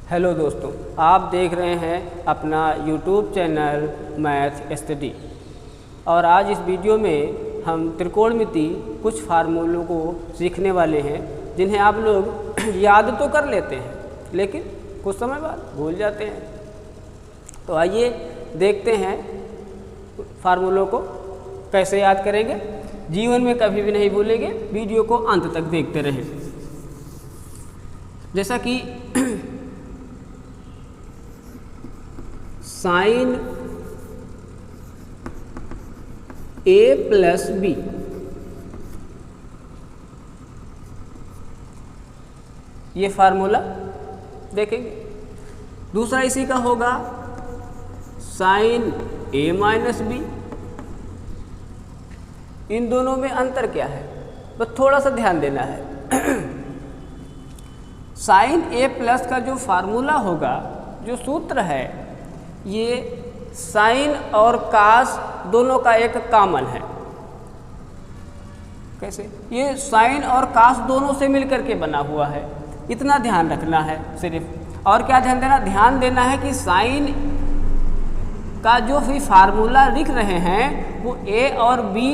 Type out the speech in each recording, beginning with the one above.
Hello दोस्तों, आप देख रहे हैं अपना यूट्यूब चैनल मैथ स्टडी। और आज इस वीडियो में हम त्रिकोणमिति कुछ फार्मूलों को सीखने वाले हैं जिन्हें आप लोग याद तो कर लेते हैं लेकिन कुछ समय बाद भूल जाते हैं। तो आइए देखते हैं फार्मूलों को कैसे याद करेंगे। जीवन में कभी भी नहीं भूलेंगे, वीडियो को अंत तक देखते रहें। जैसा कि साइन ए प्लस बी, ये फार्मूला देखेंगे। दूसरा इसी का होगा साइन ए माइनस बी। इन दोनों में अंतर क्या है, बस थोड़ा सा ध्यान देना है। साइन ए प्लस का जो फार्मूला होगा, जो सूत्र है, ये साइन और कास दोनों का एक कॉमन है। कैसे? ये साइन और कास दोनों से मिलकर के बना हुआ है, इतना ध्यान रखना है सिर्फ। और क्या ध्यान देना? ध्यान देना है कि साइन का जो भी फार्मूला लिख रहे हैं वो ए और बी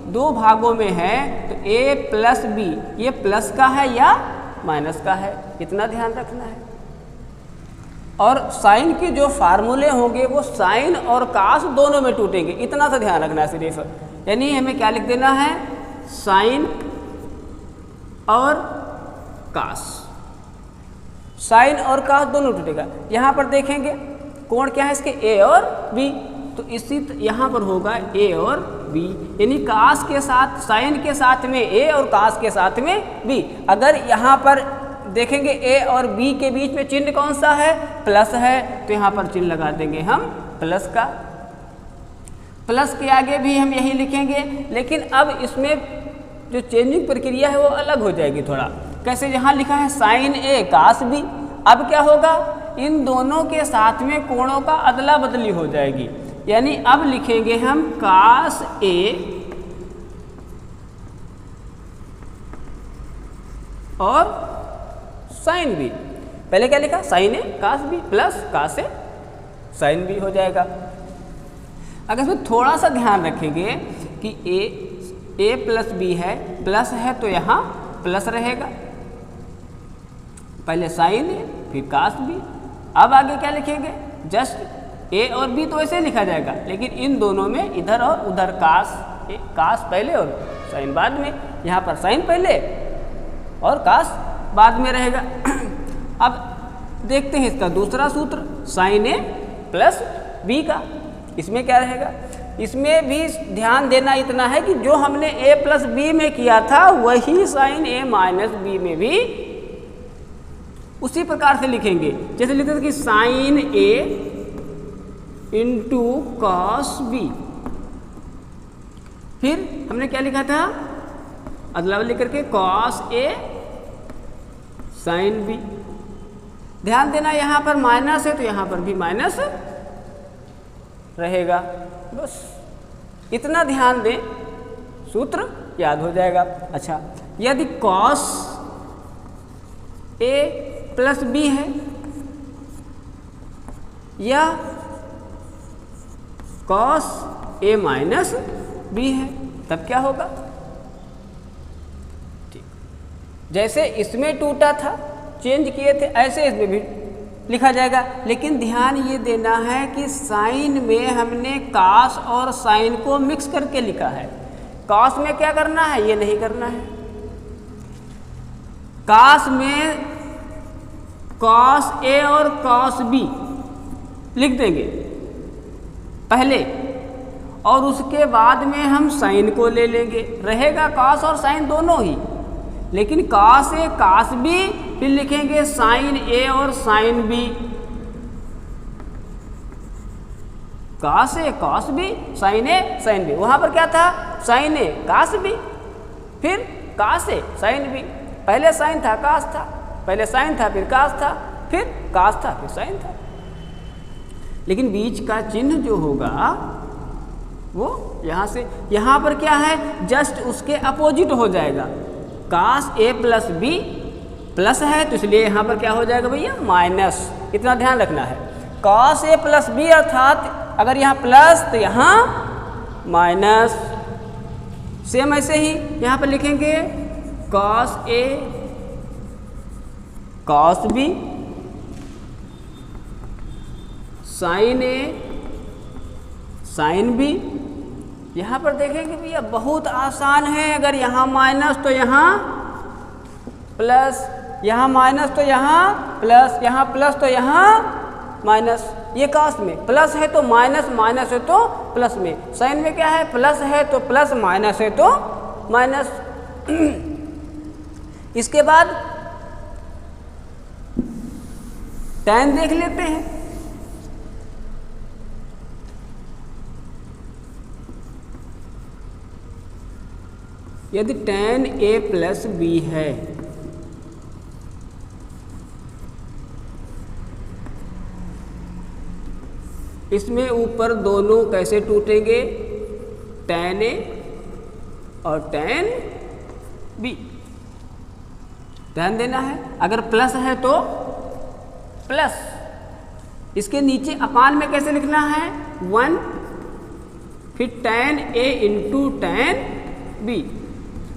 दो भागों में है। तो ए प्लस बी, ये प्लस का है या माइनस का है, इतना ध्यान रखना है। और साइन के जो फार्मूले होंगे वो साइन और कास दोनों में टूटेंगे, इतना सा ध्यान रखना है सिर्फ। यानी हमें क्या लिख देना है? साइन और कास, साइन और कास दोनों टूटेगा। यहाँ पर देखेंगे कोण क्या है इसके, ए और बी। तो इसी यहाँ पर होगा ए और बी, यानी कास के साथ साइन के साथ में ए और कास के साथ में बी। अगर यहाँ पर देखेंगे ए और बी के बीच में चिन्ह कौन सा है? प्लस है, तो यहाँ पर चिन्ह लगा देंगे हम प्लस का। प्लस के आगे भी हम यही लिखेंगे, लेकिन अब इसमें जो चेंजिंग प्रक्रिया है वो अलग हो जाएगी थोड़ा। कैसे? यहाँ लिखा है साइन ए कास बी, अब क्या होगा? इन दोनों के साथ में कोणों का अदला बदली हो जाएगी। यानी अब लिखेंगे हम कास ए और साइन बी। पहले क्या लिखा? Sign A cos B plus cos A sine B हो जाएगा। अगर इसमें थोड़ा सा ध्यान रखेंगे कि ए प्लस बी है, प्लस है तो यहाँ प्लस रहेगा। पहले साइन ए फिर कास बी। अब आगे क्या लिखेंगे? जस्ट ए और बी तो ऐसे लिखा जाएगा, लेकिन इन दोनों में इधर और उधर कास पहले और साइन बाद में। यहाँ पर साइन पहले और कास बाद में रहेगा। अब देखते हैं इसका दूसरा सूत्र, साइन ए प्लस बी का। इसमें क्या रहेगा? इसमें भी ध्यान देना इतना है कि जो हमने ए प्लस बी में किया था वही साइन ए माइनस बी में भी उसी प्रकार से लिखेंगे। जैसे लिखते थे कि sine A into cos B. फिर हमने क्या लिखा था? अदला बदली करके कॉस ए साइन बी। ध्यान देना यहाँ पर माइनस है तो यहाँ पर भी माइनस रहेगा। बस इतना ध्यान दें, सूत्र याद हो जाएगा। अच्छा, यदि कॉस ए प्लस बी है या कॉस ए माइनस बी है, तब क्या होगा? ठीक, जैसे इसमें टूटा था, चेंज किए थे, ऐसे इसमें भी लिखा जाएगा। लेकिन ध्यान ये देना है कि साइन में हमने कास और साइन को मिक्स करके लिखा है। कास में क्या करना है? ये नहीं करना है। कास में कॉस ए और कॉस बी लिख देंगे पहले, और उसके बाद में हम साइन को ले लेंगे। रहेगा कॉस और साइन दोनों ही, लेकिन कॉस ए कॉस बी, फिर लिखेंगे साइन ए और sine B. Cos A cos B, sign A sine B. वहाँ पर क्या था? साइन ए कॉस बी, फिर कॉस ए साइन बी। पहले साइन था, कॉस था, पहले साइन था, फिर कॉस था, फिर कॉस था, फिर साइन था। लेकिन बीच का चिन्ह जो होगा वो यहाँ से यहाँ पर क्या है, जस्ट उसके अपोजिट हो जाएगा। काश ए प्लस बी प्लस है तो इसलिए यहाँ पर क्या हो जाएगा भैया, माइनस। इतना ध्यान रखना है। cos a प्लस बी अर्थात अगर यहाँ प्लस तो यहाँ माइनस। सेम ऐसे ही यहाँ पर लिखेंगे cos a cos b sin a sin b। यहाँ पर देखेंगे भैया बहुत आसान है, अगर यहाँ माइनस तो यहाँ प्लस, यहाँ माइनस तो यहाँ प्लस, यहाँ प्लस तो यहाँ माइनस। ये कास में प्लस है तो माइनस, माइनस है तो प्लस में। साइन में क्या है, प्लस है तो प्लस, माइनस है तो माइनस। इसके बाद tan देख लेते हैं। यदि tan a प्लस b है इसमें ऊपर दोनों कैसे टूटेंगे, tan a और tan b। ध्यान देना है, अगर प्लस है तो प्लस, इसके नीचे अपान में कैसे लिखना है 1, फिर tan a into tan b।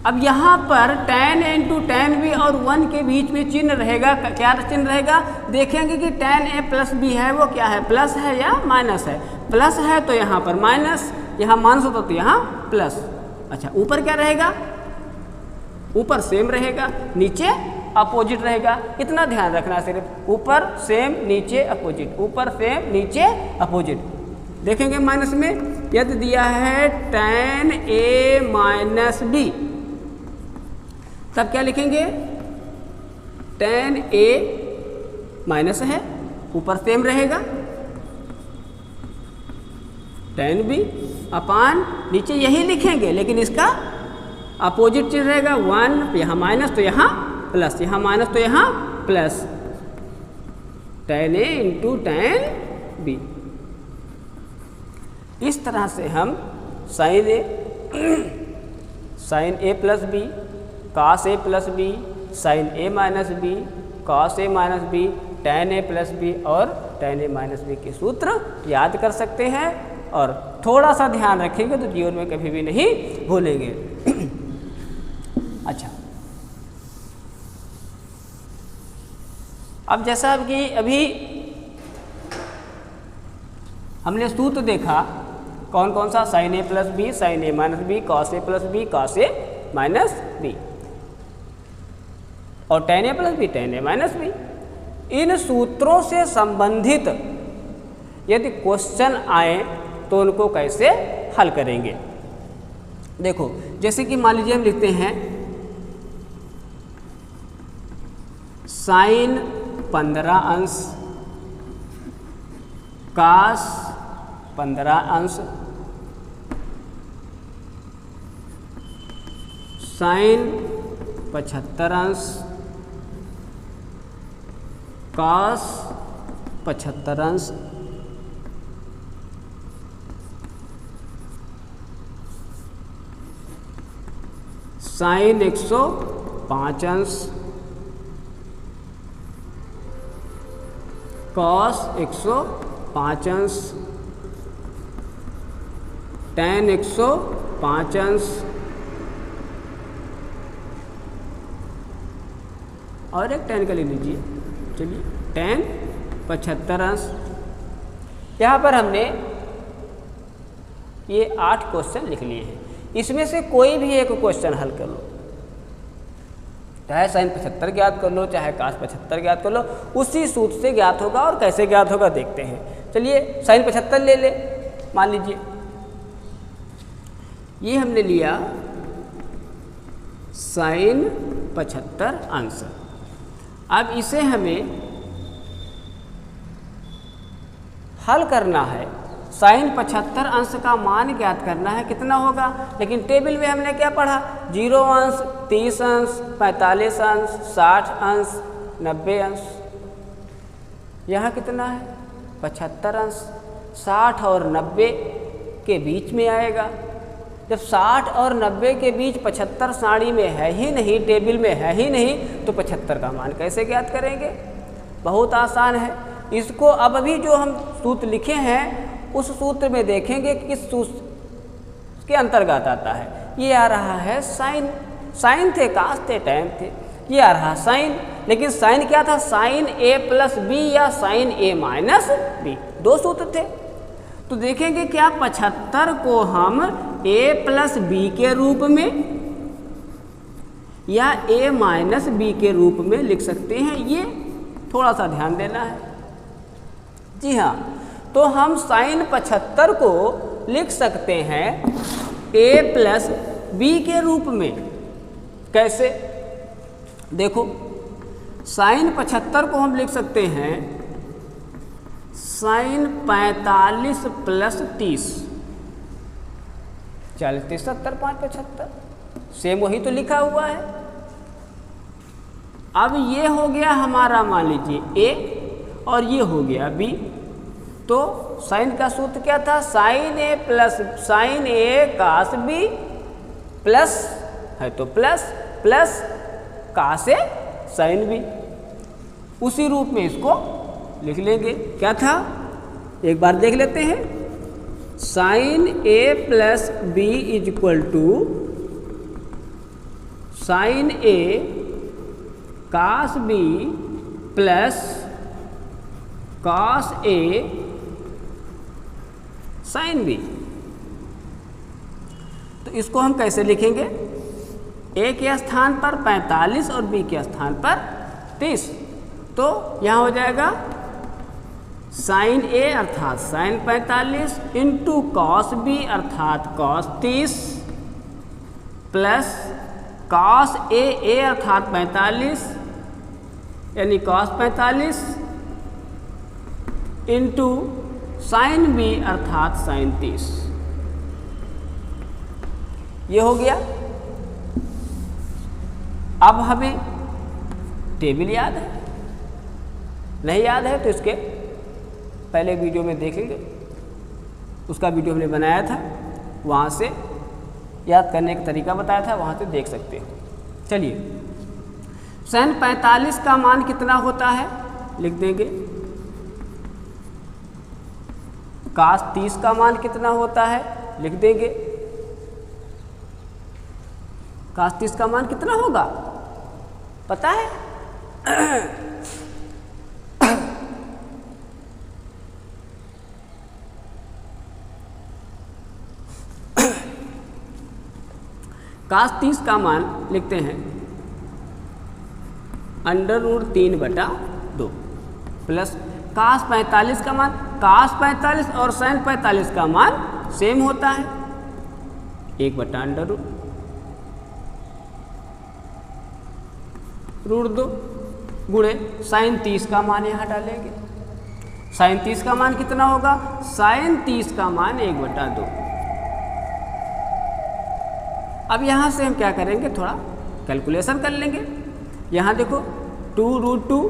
अब यहाँ पर tan a into tan b और 1 के बीच में चिन्ह रहेगा, क्या चिन्ह रहेगा, देखेंगे कि tan a प्लस b है वो क्या है, प्लस है या माइनस है। प्लस है तो यहाँ पर माइनस, यहाँ माइनस होता तो यहाँ प्लस। अच्छा ऊपर क्या रहेगा, ऊपर सेम रहेगा, नीचे अपोजिट रहेगा। इतना ध्यान रखना सिर्फ, ऊपर सेम नीचे अपोजिट, ऊपर सेम नीचे अपोजिट। देखेंगे माइनस में यदि दिया है tan a माइनस b, तब क्या लिखेंगे, tan a माइनस है ऊपर सेम रहेगा, tan b अपान नीचे यही लिखेंगे, लेकिन इसका अपोजिट चीज रहेगा 1, यहाँ माइनस तो यहाँ प्लस, यहाँ माइनस तो यहाँ plus, tan a into tan b। इस तरह से हम sin a plus b, cos a plus b, sin a minus b, cos a minus b, tan a plus b और tan a माइनस b के सूत्र याद कर सकते हैं। और थोड़ा सा ध्यान रखेंगे तो जीवन में कभी भी नहीं भूलेंगे। अच्छा, अब जैसा कि अभी हमने सूत्र देखा कौन कौन सा, sin a plus B, sin a minus B, cos a plus B, cos a minus B और tan a plus B, tan a minus B. इन सूत्रों से संबंधित यदि क्वेश्चन आए तो उनको कैसे हल करेंगे। देखो जैसे कि मान लीजिए हम लिखते हैं sin 15 अंश cos 15 अंश sin 75 अंश cos 75 अंश sin 105 अंश cos 105 अंश tan 105 अंश और एक tan का ले लीजिए, चलिए tan 75 अंश। यहाँ पर हमने ये 8 क्वेश्चन लिख लिए हैं, इसमें से कोई भी एक क्वेश्चन हल कर लो, चाहे sin 75 ज्ञात कर लो, चाहे cos 75 ज्ञात कर लो, उसी सूत्र से ज्ञात होगा। और कैसे ज्ञात होगा देखते हैं। चलिए sin 75 ले ले, मान लीजिए ये हमने लिया sin 75 अंश। अब इसे हमें हल करना है, sin 75 अंश का मान ज्ञात करना है, कितना होगा। लेकिन टेबल में हमने क्या पढ़ा, 0 अंश, 30 अंश, 45 अंश, 60 अंश, 90 अंश। यहाँ कितना है 75 अंश, 60 और 90 के बीच में आएगा। जब 60 और 90 के बीच 75 सारणी में है ही नहीं, टेबल में है ही नहीं, तो 75 का मान कैसे ज्ञात करेंगे। बहुत आसान है, इसको अब अभी जो हम सूत्र लिखे हैं उस सूत्र में देखेंगे कि किस सूत्र के अंतर्गत आता है। ये आ रहा है साइन, साइन थे कास थे टैन थे, ये आ रहा साइन, लेकिन साइन क्या था, साइन ए प्लस बी या साइन ए माइनस बी, दो सूत्र थे। तो देखेंगे क्या 75 को हम ए प्लस बी के रूप में या ए माइनस बी के रूप में लिख सकते हैं, ये थोड़ा सा ध्यान देना है। जी हाँ, तो हम साइन 75 को लिख सकते हैं ए प्लस बी के रूप में। कैसे, देखो साइन 75 को हम लिख सकते हैं साइन 45 प्लस 30, 40 30 70 5 75, सेम वही तो लिखा हुआ है। अब ये हो गया हमारा मान लीजिए ए और ये हो गया बी, तो साइन का सूत्र क्या था, sign A plus sign A cos B plus है तो plus plus cos A sine B, उसी रूप में इसको लिख लेंगे। क्या था, एक बार देख लेते हैं, sine A plus B is equal to sine A cos B plus cos A sine B. तो इसको हम कैसे लिखेंगे, ए के स्थान पर 45 और बी के स्थान पर 30, तो यहाँ हो जाएगा साइन ए अर्थात साइन 45 इंटू कॉस बी अर्थात कॉस 30 प्लस कॉस ए अर्थात 45 यानी कॉस 45 इंटू साइन बी अर्थात साइन 30, ये हो गया। अब हमें टेबल याद है, नहीं याद है तो इसके पहले वीडियो में देखेंगे, उसका वीडियो हमने बनाया था, वहाँ से याद करने का तरीका बताया था, वहाँ से देख सकते हो। चलिए, साइन 45 का मान कितना होता है लिख देंगे, कास 30 का मान कितना होता है लिख देंगे, कास 30 का मान कितना होगा पता है कास 30 का मान लिखते हैं √3/2 प्लस कास 45 का मान, कास 45 और साइन 45 का मान सेम होता है 1/√2 गुणे साइन 30 का मान यहाँ डालेंगे, साइन 30 का मान कितना होगा, साइन 30 का मान 1/2। अब यहाँ से हम क्या करेंगे, थोड़ा कैलकुलेशन कर लेंगे। यहाँ देखो 2√2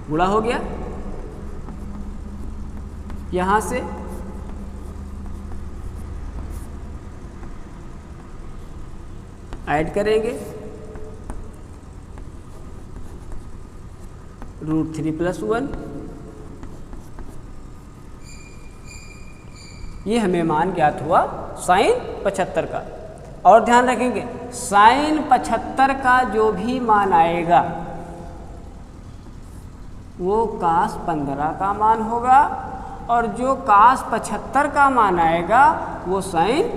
गुणा हो गया, यहाँ से ऐड करेंगे √3 + 1, ये हमें मान ज्ञात हुआ साइन 75 का। और ध्यान रखेंगे साइन 75 का जो भी मान आएगा वो कास 15 का मान होगा, और जो कास 75 का मान आएगा वो साइन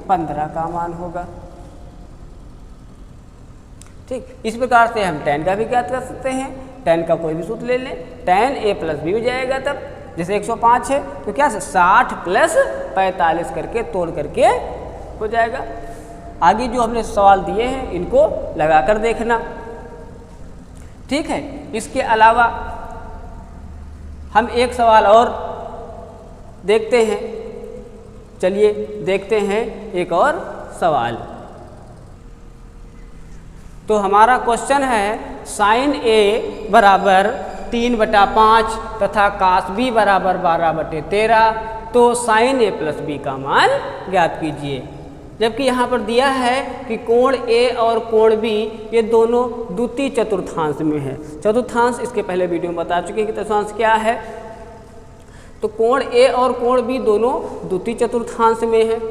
15 का मान होगा। ठीक, इस प्रकार से हम tan का भी ज्ञात कर सकते हैं। tan का कोई भी सूत्र ले लें, tan a + b हो जाएगा, तब जैसे 105 है तो क्या 60 + 45 करके तोड़ करके हो जाएगा। आगे जो हमने सवाल दिए हैं इनको लगा कर देखना। ठीक है, इसके अलावा हम एक सवाल और देखते हैं। चलिए देखते हैं एक और सवाल। तो हमारा क्वेश्चन है साइन a बराबर 3/5 तथा कास b बराबर 12/13, तो साइन a + b का मान ज्ञात कीजिए। जबकि यहाँ पर दिया है कि कोण ए और कोण बी ये दोनों द्वितीय चतुर्थांश में है। चतुर्थांश इसके पहले वीडियो में बता चुके हैं कि चतुर्थांश क्या है। तो कोण ए और कोण बी दोनों द्वितीय चतुर्थांश में है।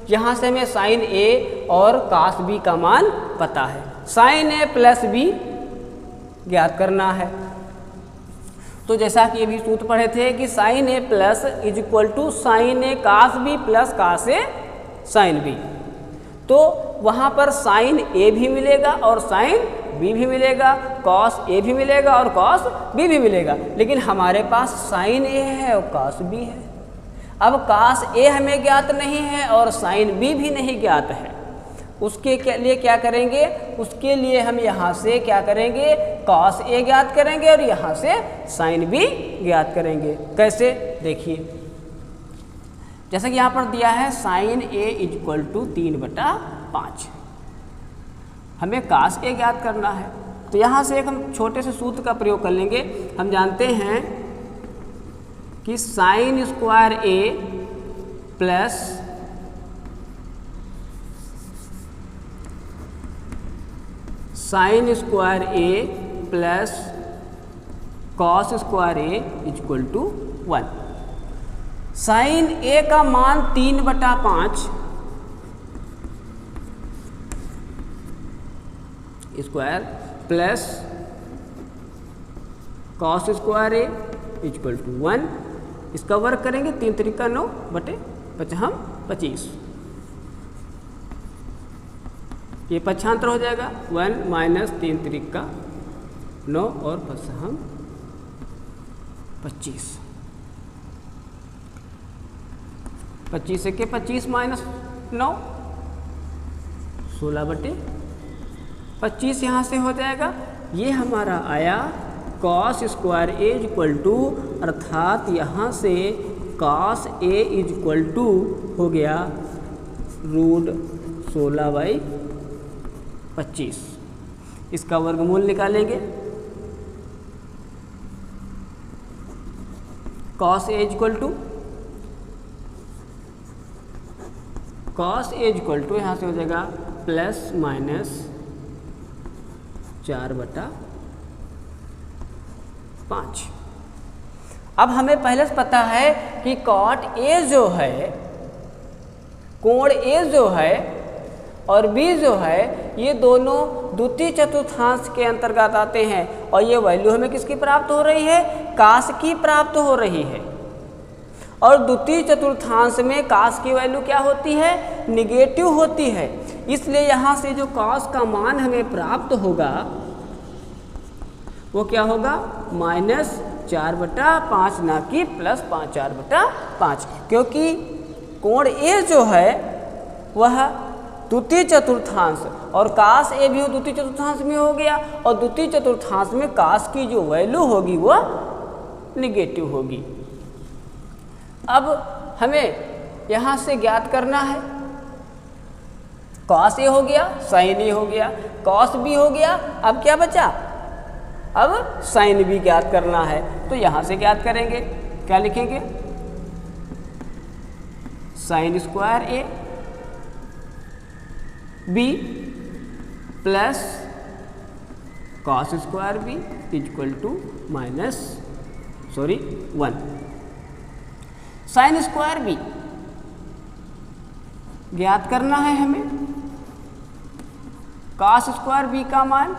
यहाँ से हमें साइन ए और कास बी का मान पता है। साइन ए प्लस बी ज्ञात करना है। तो जैसा कि अभी सूत्र पढ़े थे कि sine A plus is equal to sine A cos B plus cos A sine B. तो वहाँ पर साइन ए भी मिलेगा और साइन बी भी मिलेगा, कॉस ए भी मिलेगा और कॉस बी भी मिलेगा, लेकिन हमारे पास साइन ए है और कॉस बी है। अब कॉस ए हमें ज्ञात नहीं है और साइन बी भी नहीं ज्ञात है। उसके लिए क्या करेंगे, उसके लिए हम यहाँ से क्या करेंगे, कॉस ए ज्ञात करेंगे और यहाँ से साइन बी ज्ञात करेंगे। कैसे, देखिए जैसा कि यहाँ पर दिया है sine A is equal to 3/5, हमें कास ए ज्ञात करना है। तो यहाँ से एक हम छोटे से सूत्र का प्रयोग कर लेंगे। हम जानते हैं कि sine square A plus sine square A plus cos square A is equal to 1। Sine A का मान 3/5 square plus cos square A is equal to 1। इसका वर्ग करेंगे 3 त्रिका 9/25। ये पक्षांतर हो जाएगा 1 माइनस 3 त्रिका 9 और 25। 25 के 25 माइनस 9 16/25 यहाँ से हो जाएगा। ये हमारा आया cos square A is equal to, अर्थात यहाँ से cos A is equal to हो गया √16/25। इसका वर्गमूल निकालेंगे। Cos A is equal to यहाँ से हो जाएगा प्लस माइनस 4/5। अब हमें पहले से पता है कि कॉट ए जो है, कोण ए जो है और बी जो है, ये दोनों द्वितीय चतुर्थांश के अंतर्गत आते हैं और ये वैल्यू हमें किसकी प्राप्त हो रही है, कास की प्राप्त हो रही है। और द्वितीय चतुर्थांश में कास की वैल्यू क्या होती है, निगेटिव होती है। इसलिए यहाँ से जो कास का मान हमें प्राप्त होगा वो क्या होगा, -4/5 ना कि +5 4/5, क्योंकि कोण ए जो है वह द्वितीय चतुर्थांश और कास ए भी द्वितीय चतुर्थांश में हो गया और द्वितीय चतुर्थांश में कास की जो वैल्यू होगी वह निगेटिव होगी। अब हमें यहाँ से ज्ञात करना है, कॉस ए हो गया, साइन ए हो गया, कॉस बी हो गया, अब क्या बचा, अब साइन बी ज्ञात करना है। तो यहाँ से ज्ञात करेंगे, क्या लिखेंगे, sine square A B plus cos square B is equal to -1। Sine square B ज्ञात करना है हमें। कॉस स्क्वायर बी का मान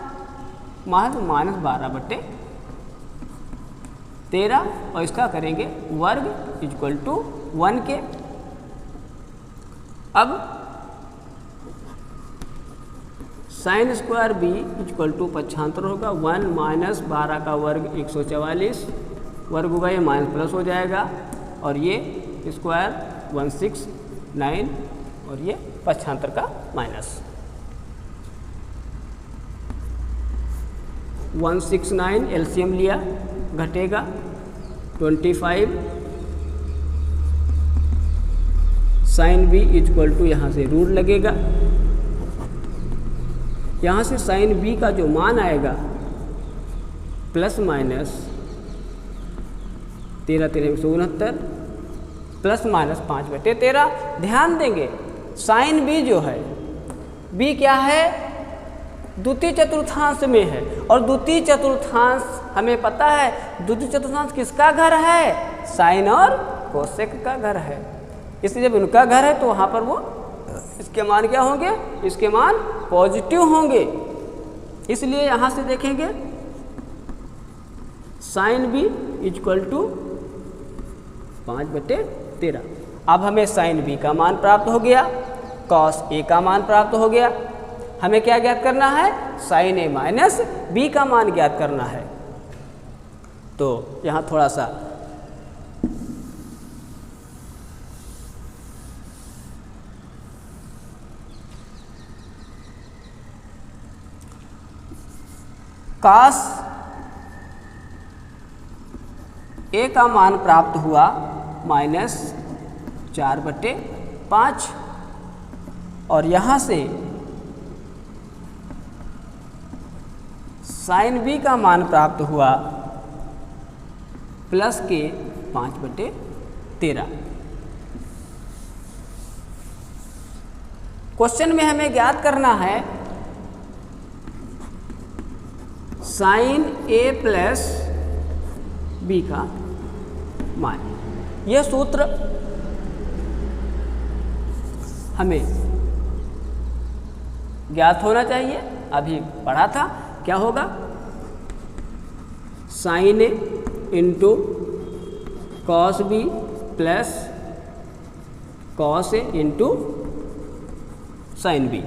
-12/13 और इसका करेंगे वर्ग इज इक्वल टू 1 के। अब sine square B is equal to पक्षांतर होगा 1 माइनस 12 का वर्ग 144, वर्ग होगा ये माइनस प्लस हो जाएगा और ये स्क्वायर 169 और ये पक्षांतर का माइनस 169 एलसीएम लिया, घटेगा 25 sine B is equal to, यहाँ से रूट लगेगा, यहाँ से साइन बी का जो मान आएगा प्लस माइनस 13 × 3 = 169 प्लस माइनस 5/13। ध्यान देंगे साइन बी जो है, बी क्या है, द्वितीय चतुर्थांश में है, और द्वितीय चतुर्थांश हमें पता है द्वितीय चतुर्थांश किसका घर है, साइन और कोसेक का घर है। इसलिए जब उनका घर है तो वहाँ पर वो इसके मान क्या होंगे, इसके मान पॉजिटिव होंगे। इसलिए यहाँ से देखेंगे साइन बी इक्वल टू 5/13। अब हमें साइन बी का मान प्राप्त हो गया, कॉस ए का मान प्राप्त हो गया। हमें क्या ज्ञात करना है, साइन ए माइनस बी का मान ज्ञात करना है। तो यहाँ थोड़ा सा कॉस ए का मान प्राप्त हुआ -4/5, और यहाँ से साइन बी का मान प्राप्त हुआ प्लस के 5/13। क्वेश्चन में हमें ज्ञात करना है साइन ए प्लस बी का मान। यह सूत्र हमें ज्ञात होना चाहिए, अभी पढ़ा था। क्या होगा, sine A into cos B plus cos A into sine B.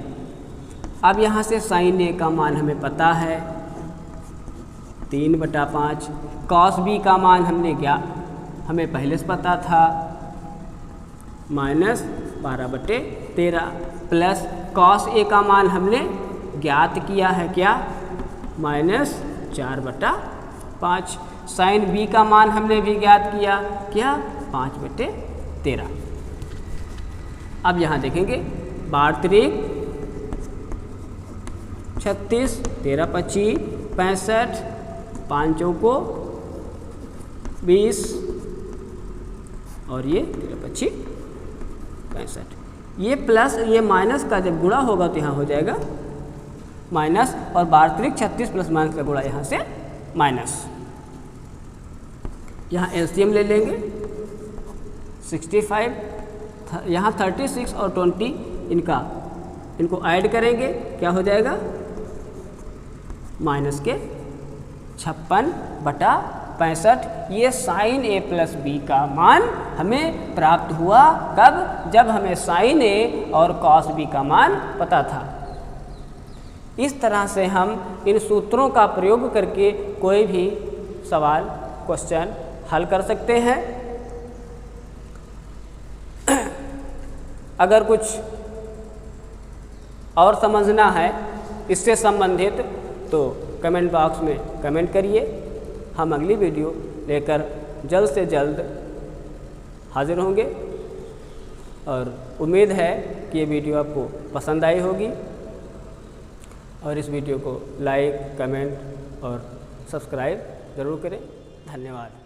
अब यहाँ से साइन ए का मान हमें पता है 3/5, कॉस बी का मान हमें पहले से पता था -12/13, प्लस कॉस ए का मान हमने ज्ञात किया है क्या, -4/5। साइन बी का मान हमने भी ज्ञात किया क्या, 5/13। अब यहाँ देखेंगे 12×3 = 36, 13×25 65, 5×4 20, और ये 13×25 65। ये प्लस ये माइनस का जब गुणा होगा तो यहाँ हो जाएगा माइनस, और 12×3 36 प्लस माइनस का गुणा यहाँ से माइनस। यहाँ एलसीएम ले लेंगे 65, यहाँ 36 और 20 इनको ऐड करेंगे, क्या हो जाएगा -56/65। ये साइन ए प्लस बी का मान हमें प्राप्त हुआ कब, जब हमें साइन ए और कॉस बी का मान पता था। इस तरह से हम इन सूत्रों का प्रयोग करके कोई भी सवाल क्वेश्चन हल कर सकते हैं। अगर कुछ और समझना है इससे संबंधित तो कमेंट बॉक्स में कमेंट करिए। हम अगली वीडियो लेकर जल्द से जल्द हाजिर होंगे, और उम्मीद है कि ये वीडियो आपको पसंद आई होगी, और इस वीडियो को लाइक, कमेंट और सब्सक्राइब ज़रूर करें। धन्यवाद।